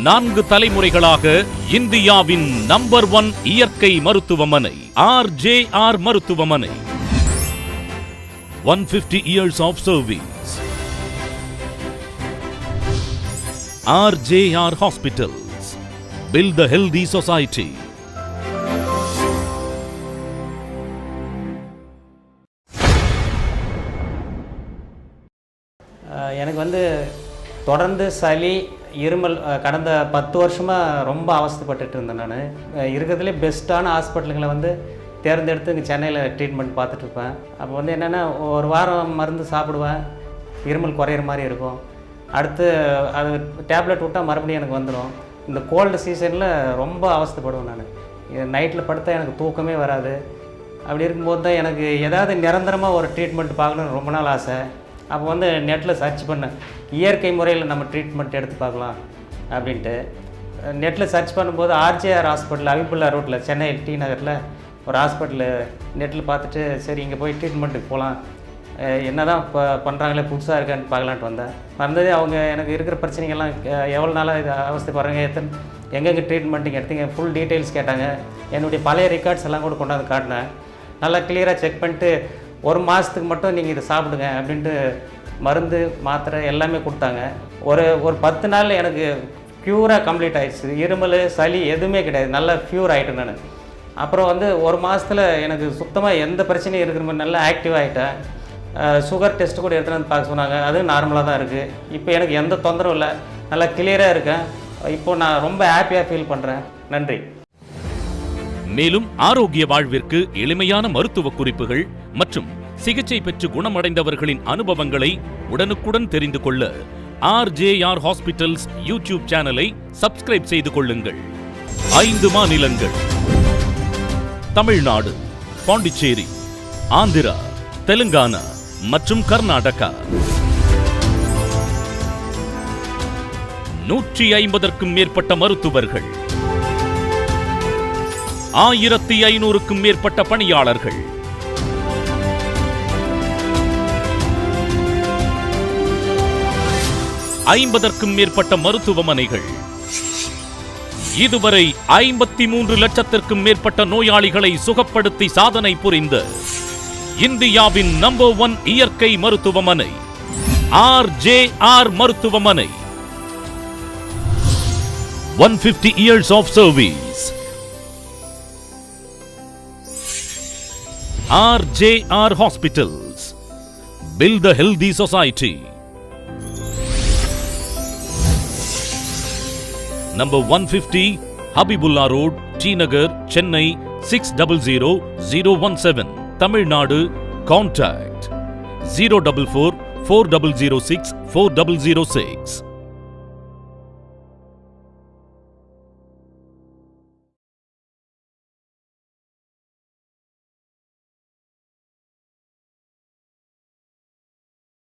4 தலைமுறைகளாக இந்தியாவின் நம்பர் 1 இயற்கை மருத்துவமனை RJR மருத்துவமனை. 150 years of service. RJR Hospitals. Build the healthy society. எனக்கு தொடர்ந்து சளி இருமல் கடந்த 10 வருஷமாக ரொம்ப அவஸ்தைப்பட்டுட்டு இருந்தேன். நான் இருக்கிறதுலே பெஸ்ட்டான ஹாஸ்பிட்டலுங்களை தேர்ந்தெடுத்து இங்கே சென்னையில் ட்ரீட்மெண்ட் பார்த்துட்ருப்பேன். அப்போ என்னென்னா ஒரு வாரம் மருந்து சாப்பிடுவேன், இருமல் குறையிற மாதிரி இருக்கும். அடுத்து அது டேப்லெட் விட்டால் மறுபடியும் எனக்கு வந்துடும். இந்த கோல்டு சீசனில் ரொம்ப அவஸ்தைப்படுவேன். நான் நைட்டில் படுத்தால் எனக்கு தூக்கமே வராது. அப்படி இருக்கும்போது தான் எனக்கு ஏதாவது நிரந்தரமாக ஒரு ட்ரீட்மெண்ட் பார்க்கணுன்னு ரொம்ப நாள் ஆசை. அப்போ நெட்டில் சர்ச் பண்ணேன், இயற்கை முறையில் நம்ம ட்ரீட்மெண்ட் எடுத்து பார்க்கலாம் அப்படின்ட்டு. நெட்டில் சர்ச் பண்ணும்போது RJR ஹாஸ்பிட்டல் ஹபிபுல்லா ரோட்டில் சென்னை T.Nagarல ஒரு ஹாஸ்பிட்டலு நெட்டில் பார்த்துட்டு சரி இங்கே போய் ட்ரீட்மெண்ட்டுக்கு போகலாம், என்ன தான் இப்போ பண்ணுறாங்களே புதுசாக இருக்கான்னு பார்க்கலான்ட்டு வந்தேன். வந்தது அவங்க எனக்கு இருக்கிற பிரச்சனைகள்லாம் எவ்வளோ நாளாக இது அவஸ்தைப்படுறாங்க, எங்கெங்கே ட்ரீட்மெண்ட்டுங்க எடுத்தீங்க, ஃபுல் டீட்டெயில்ஸ் கேட்டாங்க. என்னுடைய பழைய ரெக்கார்ட்ஸ் எல்லாம் கூட கொண்டாந்து காட்டினேன். நல்லா கிளியராக செக் பண்ணிட்டு 1 மாதத்துக்கு மட்டும் நீங்கள் இதை சாப்பிடுங்க அப்படின்ட்டு மருந்து மாத்திரை எல்லாமே கொடுத்தாங்க. ஒரு 10 நாள் எனக்கு ப்யூராக கம்ப்ளீட் ஆகிடுச்சு. இருமல் சளி எதுவுமே கிடையாது, நல்லா ப்யூர் ஆகிட்டேன் நான். அப்புறம் 1 மாதத்தில் எனக்கு சுத்தமாக எந்த பிரச்சனையும் இருக்கிற மாதிரி நல்லா ஆக்டிவ் ஆகிட்டேன். சுகர் டெஸ்ட்டு கூட எடுத்துகிட்டு வந்து பார்க்க சொன்னாங்க, அதுவும் நார்மலாக தான் இருக்குது. இப்போ எனக்கு எந்த தொந்தரவும் இல்லை, நல்லா கிளியராக இருக்கேன். இப்போது நான் ரொம்ப ஹாப்பியாக ஃபீல் பண்ணுறேன். நன்றி. மேலும் ஆரோக்கிய வாழ்விற்கு எளிமையான மருத்துவ குறிப்புகள் மற்றும் சிகிச்சை பெற்று குணமடைந்தவர்களின் அனுபவங்களை உடனுக்குடன் தெரிந்து கொள்ள RJR Hospitals யூடியூப் சேனலை சப்ஸ்கிரைப் செய்து கொள்ளுங்கள். 5 மாநிலங்கள்: தமிழ்நாடு, பாண்டிச்சேரி, ஆந்திரா, தெலுங்கானா மற்றும் கர்நாடகா. 150க்கும் மேற்பட்ட மருத்துவர்கள், 1500க்கும் மேற்பட்ட பணியாளர்கள், 50க்கும் மேற்பட்ட மருத்துவமனைகள், இதுவரை 53 லட்சத்திற்கும் மேற்பட்ட நோயாளிகளை சுகப்படுத்தி சாதனை புரிந்த இந்தியாவின் நம்பர் 1 இயற்கை மருத்துவமனை RJR மருத்துவமனை. 150 years of service. RJR Hospitals. Build the healthy society. Number 150 Habibullah Road, T.Nagar, Chennai 600017. Tamil Nadu. Contact 044 4006 4006.